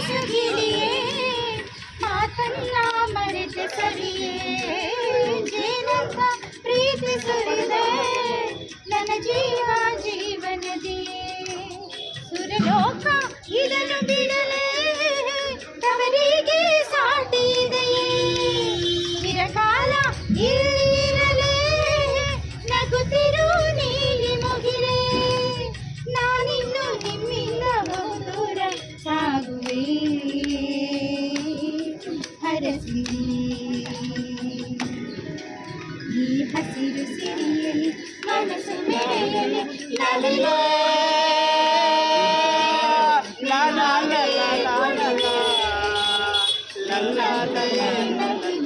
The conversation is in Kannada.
ನಸುಗಿಲಿಯೇ ಮಾತನ್ನ ಮರೆತ ಸರಿಯೇ ಜೇನಂತ ಪ್ರೀತಿ ಸುರಿದೆ ನನ್ನ ಜೀವ ಜೀವನದಿ ಸುರಲೋಕ ಇದನ್ನು ಬಿಡಲೇ ತವರಿಗೆ ಸಾಟಿ ಇದೆಯೇ ಚಿರಕಾಲ ಇಲ್ಲಿರಲೇ ನಗುತ್ತಿರು ನೀಲಿ ಮುಗಿಲೇ ನಾನಿನ್ನು ನಿಮ್ಮಿಂದ ಬಹುದೂರ ಸಾಗುವೆ ಹರಸಿರಿ ಈ ಹಸಿರು ಸಿರಿಯಲಿ ಮನಸ್ಸು ಮೆರೆಯಲಿ ಲಲಲಾ la la la la la la la la la la